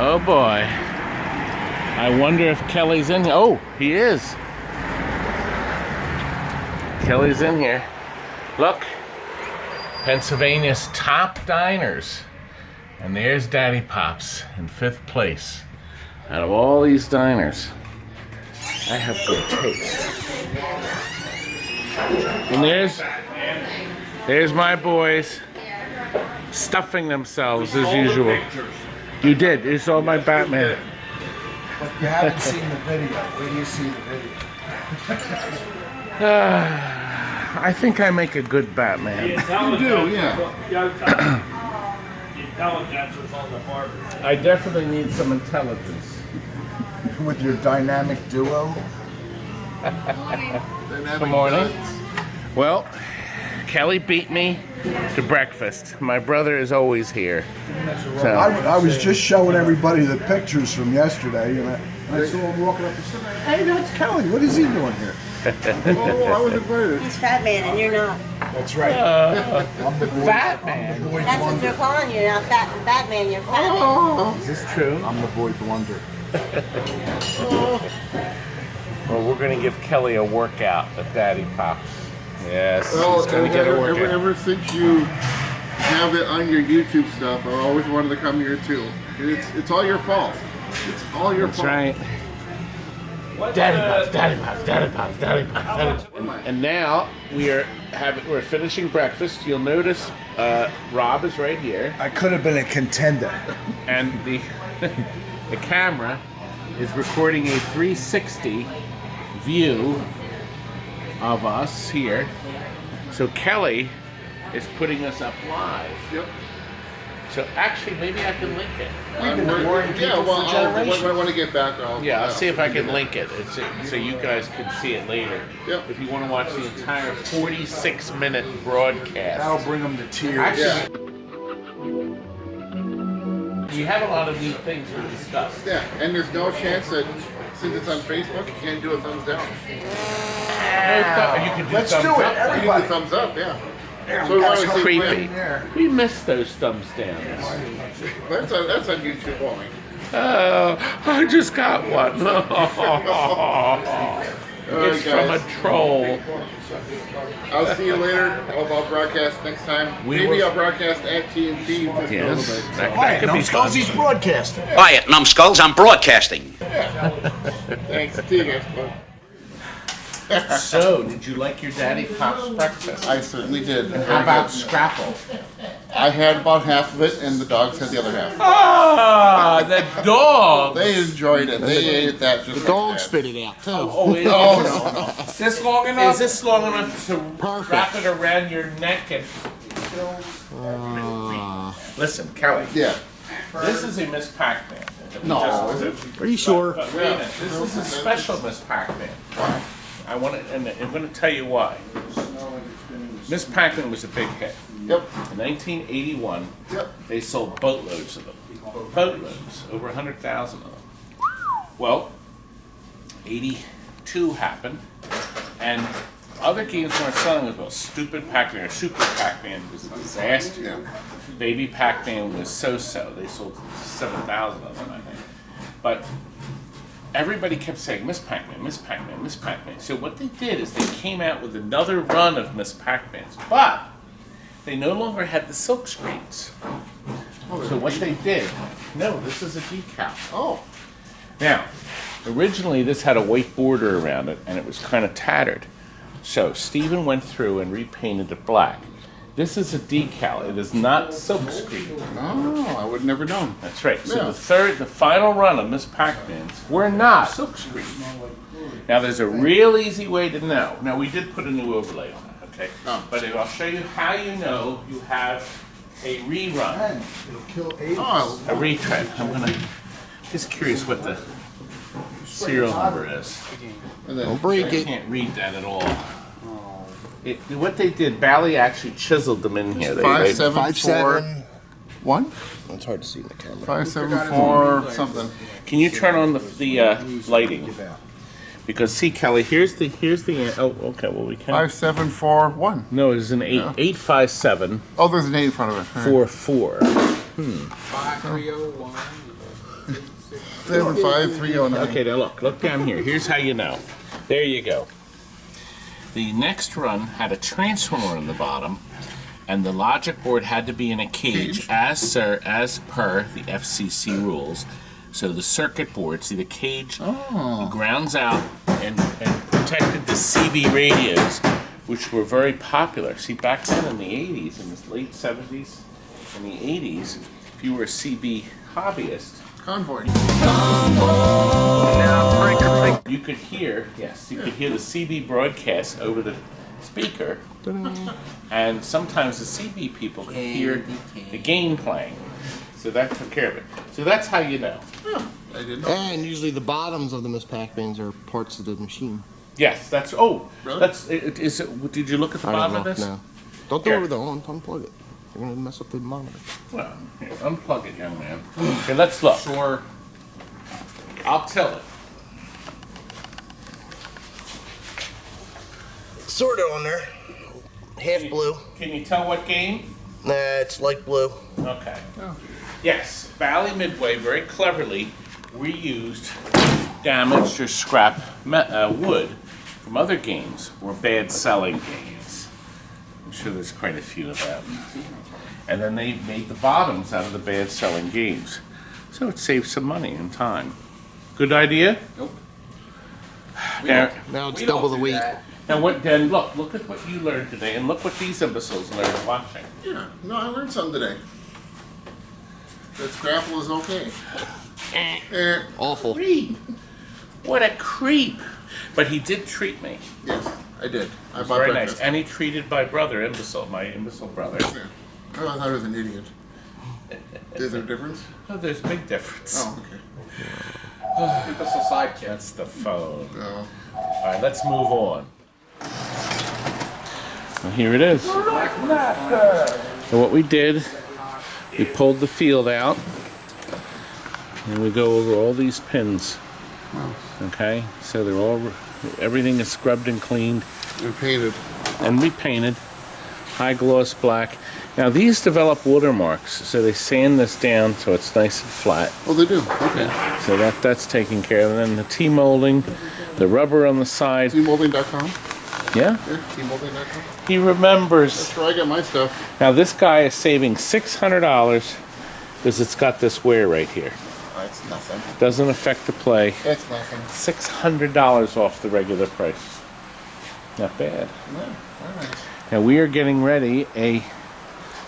Oh boy. I wonder if Kelly's in here. Oh, he is. Kelly's in here. Look. Pennsylvania's top diners. And there's Daddy Pops in 5th place. Out of all these diners, I have good taste. And there's my boys stuffing themselves as usual. You did. You saw my Batman. But you haven't seen the video. Where do you see the video? I think I make a good Batman. You do, yeah. The intelligence is on the border. I definitely need some intelligence. With your dynamic duo. Good morning. Well, Kelly beat me to breakfast. My brother is always here. So. I was just showing everybody the pictures from yesterday, and I saw him walking up the street. Hey, that's Kelly. What is he doing here? Oh, I was invited. He's Fat Man and you're not. That's right. I'm the boy, Fat Man. I'm the boy That's what blunder. they're calling you now. Fat Man, you're Fat Man. Is this true? I'm the boy blunder. Well, we're going to give Kelly a workout at Daddy Pops. Yes, Well, he's going to get a workout. ever since you have it on your YouTube stuff, I always wanted to come here too. It's all your fault. It's all your fault. That's right. Daddy Pops, Daddy Pops, Daddy Pops, Daddy Pops, Daddy Pops. And now we're finishing breakfast. You'll notice Rob is right here, I could have been a contender. and the the camera is recording a 360 view of us here. So Kelly is putting us up live. Yep. So actually, maybe I can link it. We've been boring people Yeah, well, for generations. I want to get back. I'll see if I can link it. So you guys can see it later. Yep. If you want to watch the entire 46-minute broadcast. That'll bring them to tears. Actually, we have a lot of neat things to discuss. Yeah, and there's no chance that since it's on Facebook, you can't do a thumbs down. You can do Let's thumbs do it, up. You can everybody. do thumbs up, yeah. Yeah, So we we got wanna some see Creepy. in there. We miss those thumbs downs. That's on YouTube only. Oh, I just got one. It's from a troll. I'll see you later. I'll broadcast next time. Maybe I'll broadcast at TNT just a little Yes, bit. that Quiet, could be fun. Numbskulls, he's broadcasting. Quiet, numbskulls, I'm broadcasting. Thanks. See you guys. Bye. So, did you like your Daddy Pops breakfast? I certainly did. How about Scrapple? I had about half of it, and the dogs had the other half. Ah, the dog. They enjoyed it. They ate that just Dog spit it out, too. Oh, no. Is this long enough? Is this long enough to wrap it around your neck and? Listen, Kelly. Yeah. This is a Miss Pac-Man. No, is it? Are you sure? But wait a minute, this is a special Miss Pac-Man. I want to, and I'm going to tell you why. Miss Pac-Man was a big hit. Yep. In 1981, Yep. they sold boatloads of them. Boatloads, over 100,000 of them. Well, 82 happened, and other games weren't selling as well. Stupid Pac-Man or Super Pac-Man was a disaster. Yeah. Baby Pac-Man was so-so. They sold 7,000 of them, I think. But everybody kept saying, Miss Pac-Man, Miss Pac-Man, Miss Pac-Man. So what they did is they came out with another run of Miss Pac-Mans. But they no longer had the silk screens. So what they did, no, this is a decal. Oh. Now, originally this had a white border around it and it was kind of tattered. So Stephen went through and repainted it black. This is a decal. It is not silk screen. Oh, I would never known. That's right. So Yeah. the final run of Miss Pac-Mans were not silk screen. Now there's a real easy way to know. Now we did put a new overlay on it, okay? Oh. But I'll show you how you know you have a rerun, Man, it'll kill AIDS. Oh, a retread. I'm gonna just curious what the serial number is. and then I can't read that at all. What they did, Bally actually chiseled them in here. They 574 It's hard to see in the camera. 574 something. Can you turn on the lighting? Because see, Kelly, here's the oh, okay, well we can. 5741. No, it's an 857. Oh, there's an 8 in front of it. All right. 44. 5301. 75309. Okay, now look down here. Here's how you know. There you go. The next run had a transformer on the bottom, and the logic board had to be in a cage, as per the FCC rules. So the circuit board, see the cage grounds out and protected the CB radios, which were very popular. See, back then in the 80s, in the late 70s and the 80s, if you were a CB hobbyist, Convoy. you could hear, yes, you could hear the CB broadcast over the speaker, and sometimes the CB people could hear the game playing. So that took care of it. So that's how you know. I didn't know. And usually the bottoms of the MS PACMANs are parts of the machine. Yes, that's, Really? that's, is it, did you look at the bottom of this? No. Don't do Here. it with the unplug it. You're going to mess up the monitor. Well, here, unplug it, young man. Okay, let's look. Sure. I'll tell it. Sort of on there. Half blue. Can you tell what game? Nah, it's light blue. Okay. Yes, Bally Midway very cleverly reused damaged or scrap wood from other games or bad selling games. I'm sure there's quite a few of them. And then they made the bottoms out of the bad selling games. So it saved some money and time. Good idea? Nope. Now it's double the weight. Now what? Then look at what you learned today, and look what these imbeciles learned watching. Yeah, no, I learned something today. That Scrapple is okay. Awful. Creep! What a creep! But he did treat me. Yes, I did. I bought Very breakfast. nice, and he treated my brother, imbecile, my imbecile brother. Yeah. Oh, I thought I was an idiot. Is there a difference? Oh, there's a big difference. Oh, okay. Keep us aside, kids. That's the phone. Oh. All right, let's move on. Well, here it is. So what we did, we pulled the field out, and we go over all these pins. Okay, so they're all, everything is scrubbed and cleaned And painted. and repainted, high gloss black. Now these develop watermarks, so they sand this down so it's nice and flat. Oh, they do. Okay. So that's taken care of. And then the T-molding, the rubber on the side. Tmolding.com? Yeah, Yeah, tmolding.com. he remembers. That's where I get my stuff. Now this guy is saving $600 because it's got this wear right here. That's nothing. Doesn't affect the play. It's nothing. $600 off the regular price. Not bad. No, very nice. Now we are getting ready a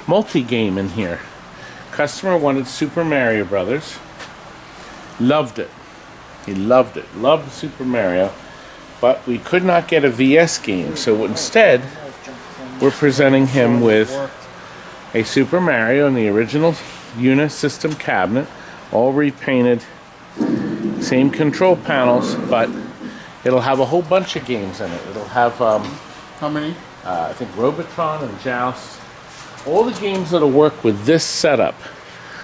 multi-game in here. Customer wanted Super Mario Brothers. Loved it. He loved it. Loved Super Mario. But we could not get a VS game. So instead, we're presenting him with a Super Mario in the original Unisystem cabinet. All repainted. Same control panels, but it'll have a whole bunch of games in it. It'll have, How many? I think, Robotron and Joust. All the games that'll work with this setup.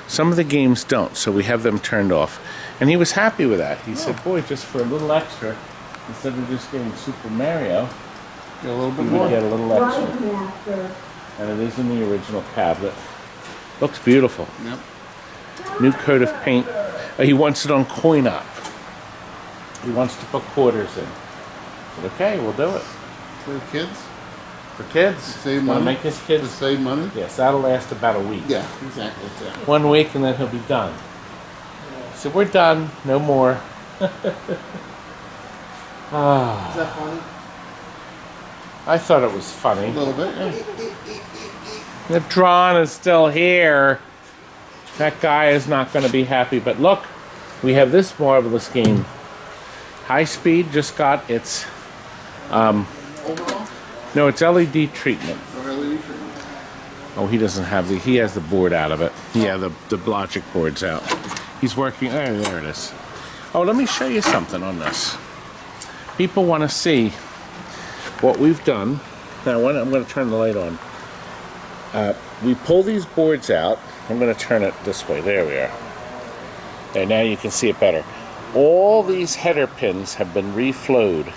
Some of the games don't, so we have them turned off. And he was happy with that. He said, boy, just for a little extra, instead of just getting Super Mario, Get a little bit we more. would get a little extra. And it is in the original cabinet. Looks beautiful. Yep. New coat of paint. He wants it on coin op. He wants to put quarters in. I said, okay, we'll do it. For the kids? For kids. Save Wanna money? make his To kids. save money? Yes, that'll last about a week. Yeah, exactly. Yeah. 1 week and then he'll be done. So we're done. No more. Ah, Is that funny? I thought it was A funny. little bit, yeah. The Tron is still here. That guy is not going to be happy. But look, we have this marvelous game. High Speed just got its, Overall? no, it's LED treatment. Or LED treatment? Oh, he doesn't have the, he has the board out of it. Yeah, the logic board's out. He's working, oh, there it is. Oh, let me show you something on this. People want to see what we've done. Now, I'm going to turn the light on. We pull these boards out. I'm going to turn it this way. There we are. There, now you can see it better. All these header pins have been reflowed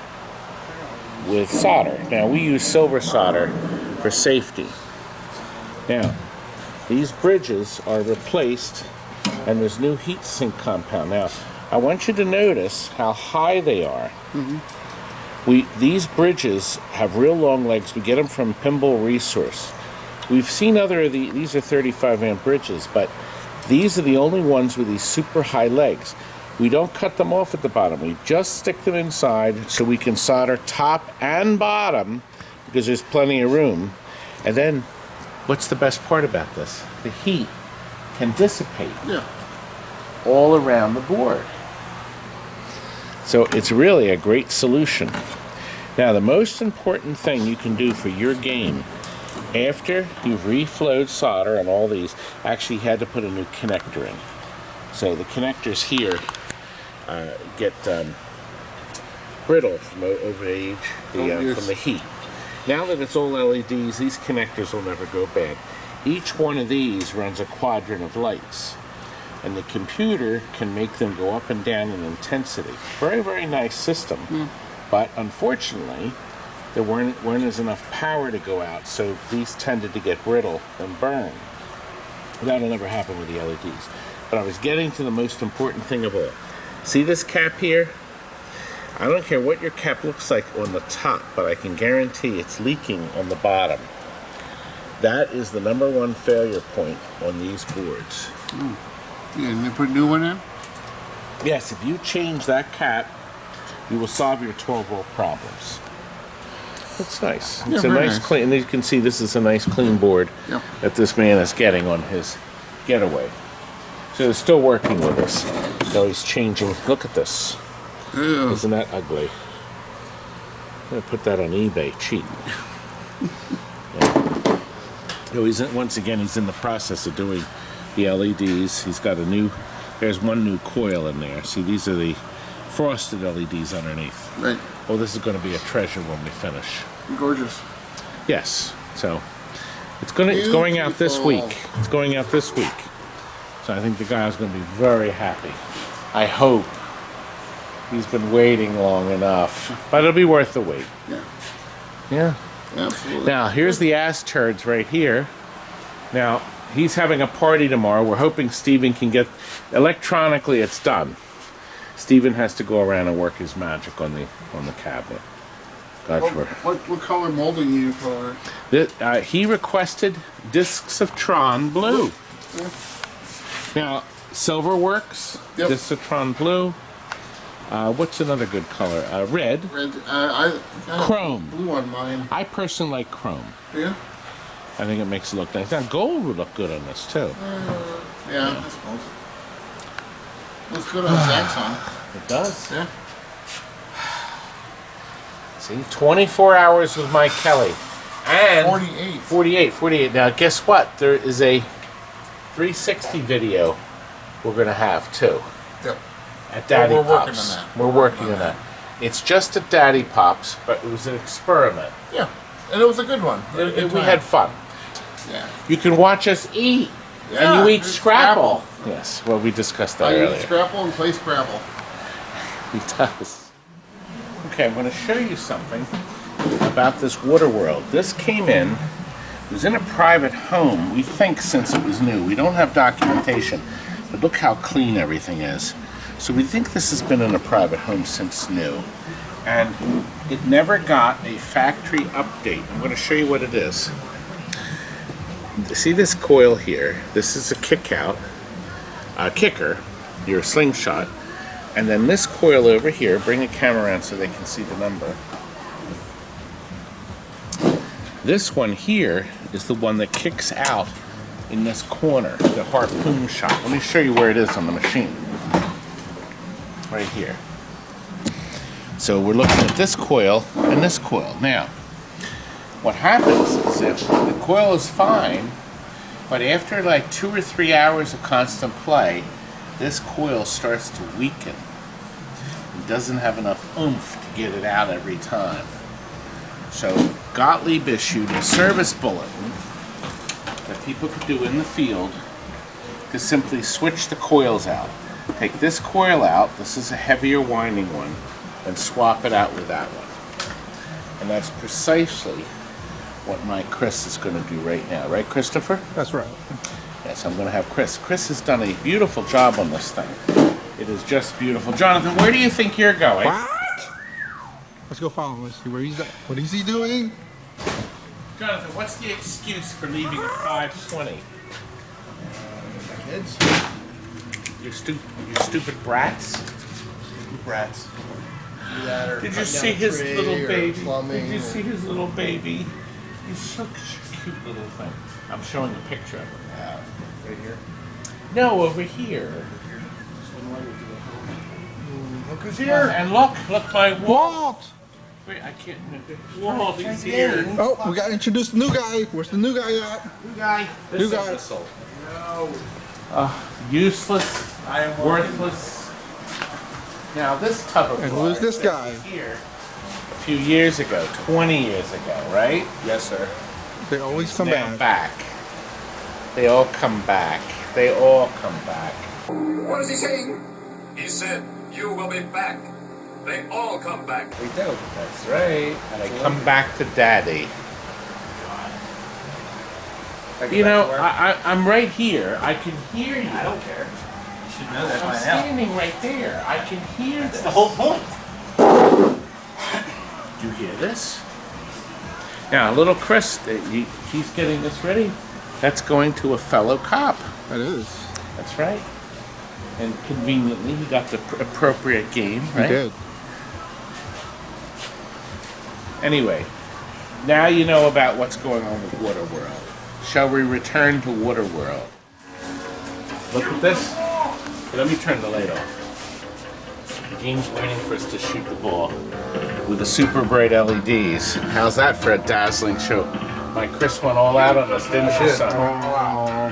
with solder. Now, we use silver solder for safety. Now, these bridges are replaced and there's new heat sink compound. Now, I want you to notice how high they are. These bridges have real long legs. We get them from Pinball Resource. We've seen other of these are 35 amp bridges, but these are the only ones with these super high legs. We don't cut them off at the bottom. We just stick them inside so we can solder top and bottom because there's plenty of room. And then, what's the best part about this? The heat can dissipate all around the board. So it's really a great solution. Now, the most important thing you can do for your game, after you've reflowed solder on all these, actually you had to put a new connector in. So the connectors here get brittle from over age, from the heat. Now that it's all LEDs, these connectors will never go bad. Each one of these runs a quadrant of lights, and the computer can make them go up and down in intensity. Very, very nice system, but unfortunately, there weren't as enough power to go out, so these tended to get brittle and burn. That'll never happen with the LEDs. But I was getting to the most important thing of all. See this cap here? I don't care what your cap looks like on the top, but I can guarantee it's leaking on the bottom. That is the #1 failure point on these boards. Yeah, and they put a new one in? Yes, if you change that cap, you will solve your 12-volt problems. It's nice. It's a nice clean, and you can see this is a nice clean board that this man is getting on his getaway. So he's still working with us. So he's changing. Look at this. Ew. Isn't that ugly? I'm gonna put that on eBay cheap. So once again he's in the process of doing the LEDs. He's got there's one new coil in there. See, these are the frosted LEDs underneath. Right. Oh, this is going to be a treasure when we finish. Gorgeous. Yes. So it's going out this week. It's going out this week. So I think the guy's going to be very happy. I hope. He's been waiting long enough, but it'll be worth the wait. Yeah. Yeah. Absolutely. Now here's the ass turds right here. Now he's having a party tomorrow. We're hoping Steven can get electronically. It's done. Steven has to go around and work his magic on the cabinet. What color molding you for? He requested discs of Tron blue. Yeah. Now silver works. Discs of Tron blue. What's another good color? Red. Red. I Chrome. Blue on mine. I personally like chrome. Yeah. I think it makes it look nice. Now gold would look good on this too. Yeah, I suppose. Looks good on Zaxxon. It does. Yeah. See, 24 hours with Mike Kelly. And 48. Now guess what? There is a 360 video we're going to have too. Yep. At Daddy We're Pops. working on that. We're working on that. It's just at Daddy Pops, but it was an experiment. Yeah. And it was a good one. We had fun. Yeah. You can watch us eat. Yeah, and you eat it's Scrapple. Yes, well, we discussed that I earlier. eat Scrapple and play Scrabble. He does. Okay, I'm going to show you something about this WATERWORLD. This came in, it was in a private home, we think, since it was new. We don't have documentation, but look how clean everything is. So we think this has been in a private home since new. And it never got a factory update. I'm going to show you what it is. See this coil here? This is a kicker, your slingshot. And then this coil over here, bring the camera around so they can see the number. This one here is the one that kicks out in this corner, the harpoon shot. Let me show you where it is on the machine. Right here. So we're looking at this coil and this coil. Now, what happens is if the coil is fine, but after like 2 or 3 hours of constant play, this coil starts to weaken. It doesn't have enough oomph to get it out every time. So Gottlieb issued a service bulletin that people could do in the field to simply switch the coils out. Take this coil out, this is a heavier winding one, and swap it out with that one. And that's precisely what my Chris is going to do right now. Right, Christopher? That's right. Yes, I'm going to have Chris. Chris has done a beautiful job on this thing. It is just beautiful. Jonathan, where do you think you're going? What? Let's go follow him. Let's see where he's at. What is he doing? Jonathan, what's the excuse for leaving at 5:20? Kids. You stupid brats. Brats. Did you see his little baby? Plumbing. Did you see his little baby? He's such a cute little thing. I'm showing a picture of him. Right here. No, over here. Look who's here. And look my wall. Walt. Wait, I can't. Walt, he's here. Oh, we got to introduce the new guy. Where's the new guy at? New guy. New guy. No. Useless. Worthless. Now this tub of And who's water this that guy? was here a few years ago, 20 years ago, right? Yes, sir. They always come Now back. back. They all come back. They all come back. What is he saying? He said, you will be back. They all come back. We do. That's right. And they come back to Daddy. You know, I'm right here. I can hear you. I don't care. You should know that I'm by now. standing right there. I can hear That's this. the whole point. You hear this? Now, little Chris, he's getting this ready. That's going to a fellow cop. That is. That's right. And conveniently, he got the appropriate game, He right? did. Anyway, now you know about what's going on with WaterWorld. Shall we return to WaterWorld? Look at this. Let me turn the light off. The game's waiting for us to shoot the ball with the super bright LEDs. How's that for a dazzling show? My Chris went all out on us, didn't she, son? Oh,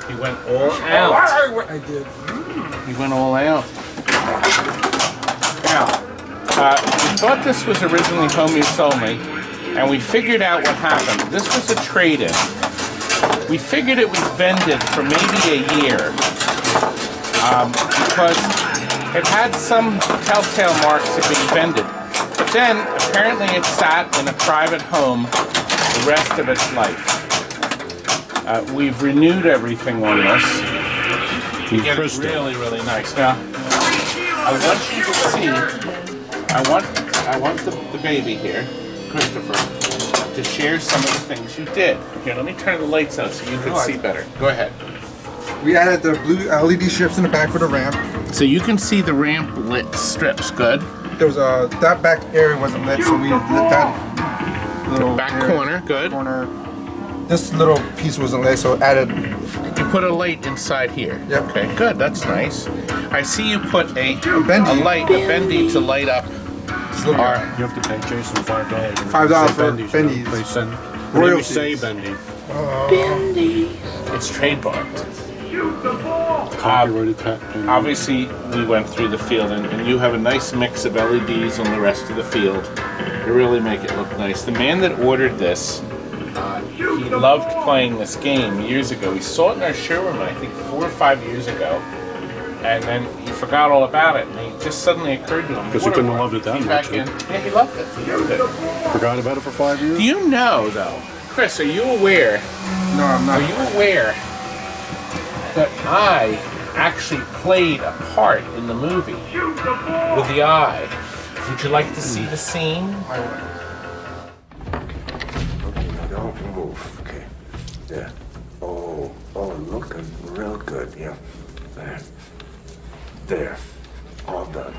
He went all out. I did. He went all out. Now, we thought this was originally Home You Sold Me, and we figured out what happened. This was a trade-in. We figured it was vended for maybe a year because it had some telltale marks of being vended. But then, apparently it sat in a private home the rest of its life. We've renewed everything on this. You get it really, really nice. Now, I want you to see, I want the baby here, Christopher, to share some of the things you did. Here, let me turn the lights on so you can see better. Go ahead. We added the blue LED strips in the back for the ramp. So you can see the ramp lit strips, good. There was that back area wasn't lit, so we lit that little Back area, corner, good. corner. This little piece wasn't lit, so added. You put a light inside here. Yep. Okay, good, that's nice. I see you put a bendy. bendy to light up our... You have to pay Jason $5. $5 for bendies. Please send. Royalties. Say bendy. It's trademarked. Copyrighted patent. Obviously, we went through the field, and you have a nice mix of LEDs on the rest of the field. You really make it look nice. The man that ordered this, he loved playing this game years ago. He saw it in our showroom, I think 4 or 5 years ago, and then he forgot all about it, and it just suddenly occurred to him. Because he couldn't have loved it that much. Yeah, he loved it. He loved it. Forgot about it for 5 years? Do you know, though, Chris, are you aware? No, I'm not. Are you aware that I actually played a part in the movie with the eye? Would you like to see the scene? Okay, now don't move. Okay. There. Oh, looking real good. Yeah. There. All done.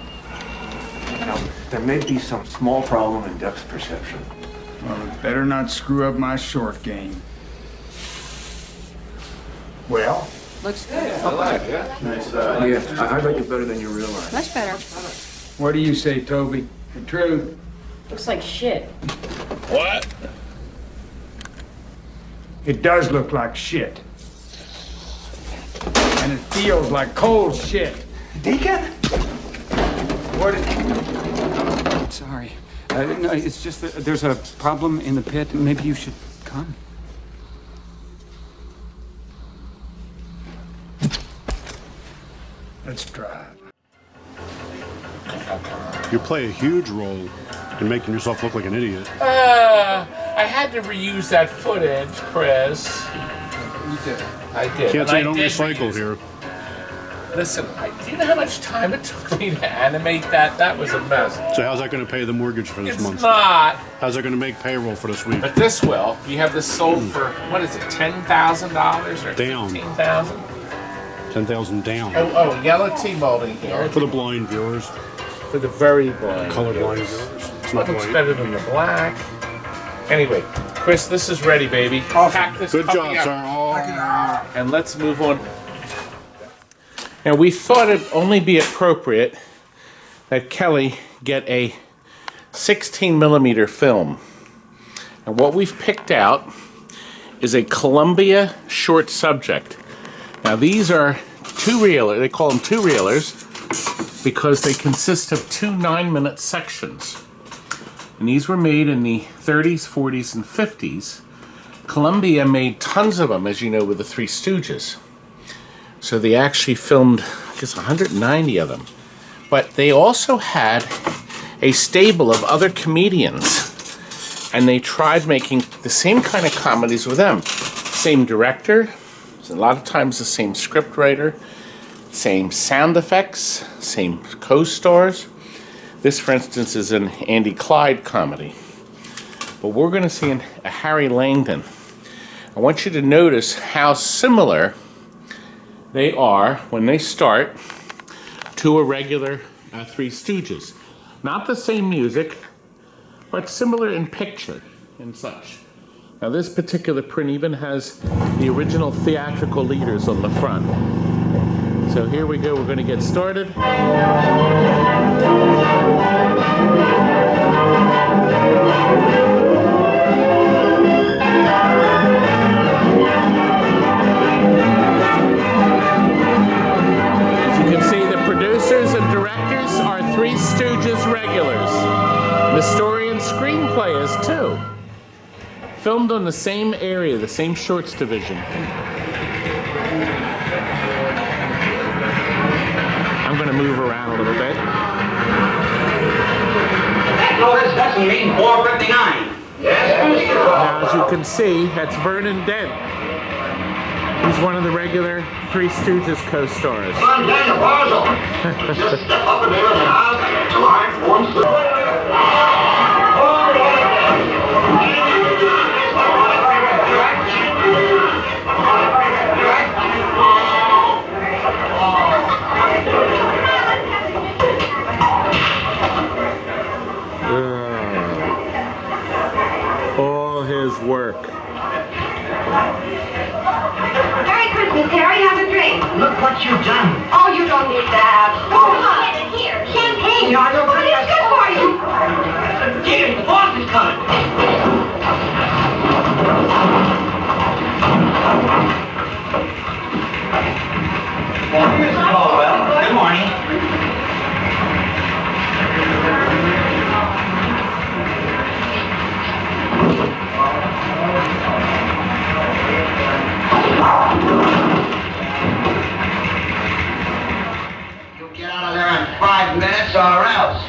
Now, there may be some small problem in depth perception. Well, it better not screw up my short game. Well? Looks good. Nice. Yeah, I like it better than you realize. Much better. What do you say, Toby? The truth? Looks like shit. What? It does look like shit. And it feels like cold shit. Deacon? What is... Sorry. No, it's just that there's a problem in the pit. Maybe you should come. Let's drive. You play a huge role in making yourself look like an idiot. I had to reuse that footage, Chris. You did. I did. Can't and say I don't did recycle reuse it. here. Listen, do you know how much time it took me to animate that? That was a mess. So how's that going to pay the mortgage for this It's month? not. How's that going to make payroll for this week? But this will. You have this sold for, what is it, $10,000 or Down. $15,000? 10,000 down. Oh, yellow tea molding here. For the blind viewers, For the very blind. colorblind viewers. viewers. It's That not looks white. better than the black. Anyway, Chris, this is ready, baby. Pack this Good puppy job, up. sir. Oh. And let's move on. Now, we thought it'd only be appropriate that Kelly get a 16mm film. And what we've picked out is a Columbia short subject. Now, these are two-reelers. They call them two-reelers because they consist of two 9-minute sections. And these were made in the 30s, 40s, and 50s. Columbia made tons of them, as you know, with the Three Stooges. So they actually filmed, I guess, 190 of them. But they also had a stable of other comedians. And they tried making the same kind of comedies with them. Same director, a lot of times the same script writer, same sound effects, same co-stars. This, for instance, is an Andy Clyde comedy. But we're going to see a Harry Langdon. I want you to notice how similar they are when they start to a regular Three Stooges. Not the same music, but similar in picture and such. Now this particular print even has the original theatrical leaders on the front. So here we go, we're going to get started. As you can see, the producers and directors are Three Stooges regulars. The story and screenplay is too. Filmed on the same area, the same shorts division. I'm going to move around a little bit. That notice doesn't mean 459. Yes, Now, as you can see, that's Vernon Dent. He's one of the regular Three Stooges co-stars. I'm down the parcel. Just step up and there and out till I form all his work. Merry Christmas, Terry. Have a drink. Look what you've done. Oh, you don't need that. Oh, honey, here. Champagne. No, I don't want it. It's good for you. Here, the boss is coming. Morning, Mrs. Caldwell. Good morning. You'll get out of there in 5 minutes or else.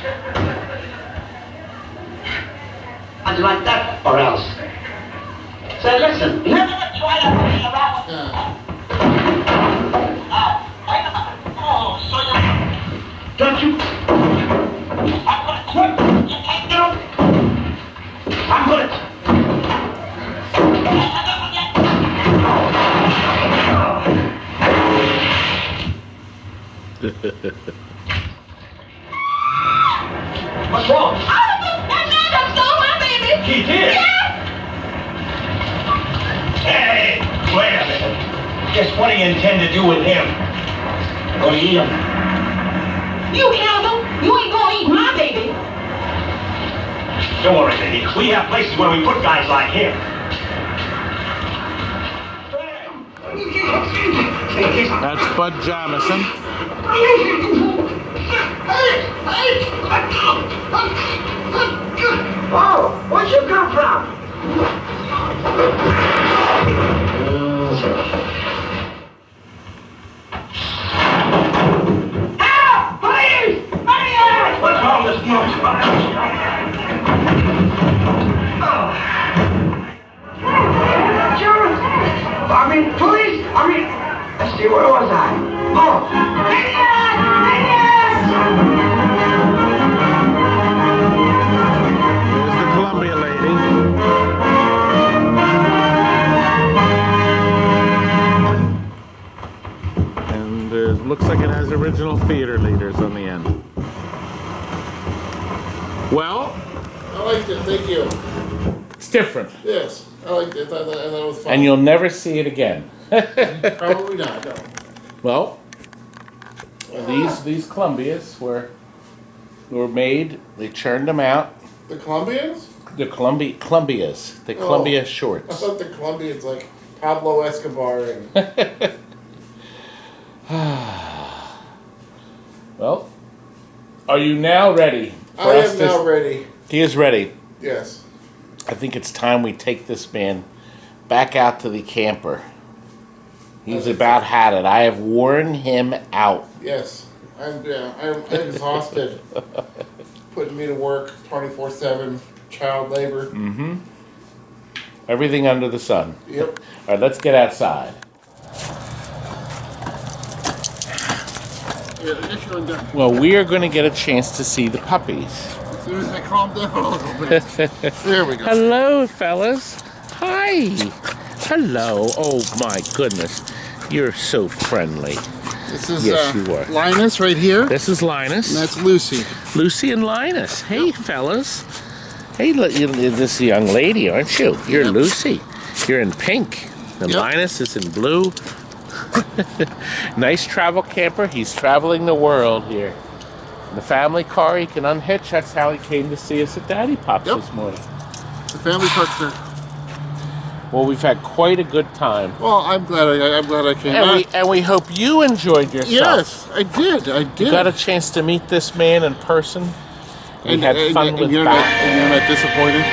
How'd you like that? Or else? Say, listen, never try to play around with don't you? I'm gonna quit. You can't get him. I'm gonna. What's wrong? That man done stole my baby. He did? Yeah. Hey, wait a minute. Just what do you intend to do with him? Go to eat him. You cannibal. You ain't gonna eat my baby. Don't worry, baby. We have places where we put guys like him. That's Bud Jamison. Oh, where'd you come from? Help! Please! Please! What's wrong with this noise? little theater leaders on the end. Well, I liked it. Thank you. it's different. Yes, I liked it. I thought it was fun. And you'll never see it again. Probably not. No. Well, these Columbias were made. They churned them out. The Colombians? The Columbias. The Columbia I shorts. thought the Colombians like Pablo Escobar and. Well, are you now ready? I am now ready. He is ready. Yes. I think it's time we take this man back out to the camper. He's about had it. I have worn him out. Yes. I'm exhausted. Putting me to work 24/7, child labor. Mm-hmm. Everything under the sun. Yep. All right, let's get outside. Well, we are going to get a chance to see the puppies. As soon as I calm down a little bit. There we go. Hello, fellas. Hi. Hello. Oh, my goodness. You're so friendly. This is yes, you are. Linus right here. This is Linus. And that's Lucy. Lucy and Linus. Hey, fellas. Hey, this is a young lady, aren't you? You're Lucy. You're in pink. And Linus is in blue. Nice travel camper. He's traveling the world here. In the family car, he can unhitch. That's how he came to see us at Daddy Pops this morning. The family truckster. Well, we've had quite a good time. Well, I'm glad I came back. And we hope you enjoyed yourself. Yes, I did. You got a chance to meet this man in person. And had fun with you're not disappointed?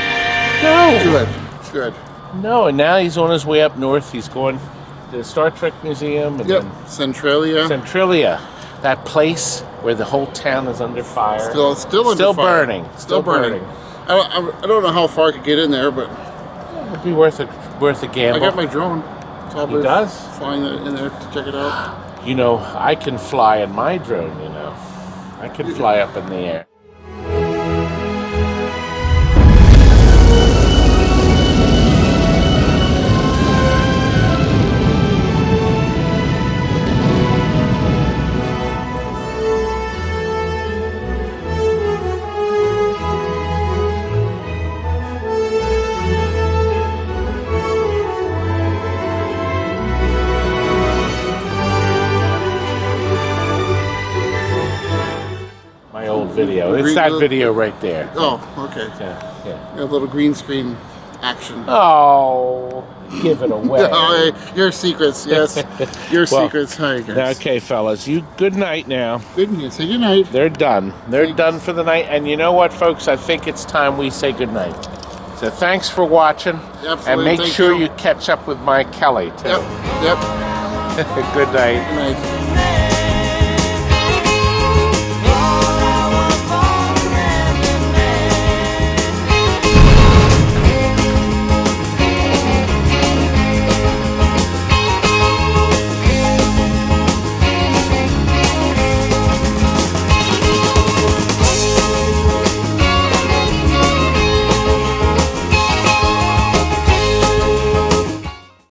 No. Good. No, and now he's on his way up north. He's going to the Star Trek Museum. And then Centralia. Centralia. That place where the whole town is under fire. Still under fire. Burning. Still burning. I don't know how far I could get in there, but it would be worth a gamble. I got my drone. So He does? Flying in there to check it out. You know, I can fly in my drone, you know. I can fly up in the air. Video. It's that video right there. Oh, okay. Yeah. A little green screen action. Oh, give it away. Your secrets, yes. Your secrets. Hi, guys. Okay, fellas. You good night now. Good night. Say good night. They're done. They're done for the night. And you know what, folks? I think it's time we say good night. So thanks for watching. Absolutely. And make sure you catch up with my Kelly too. Yep. Good night. Good night.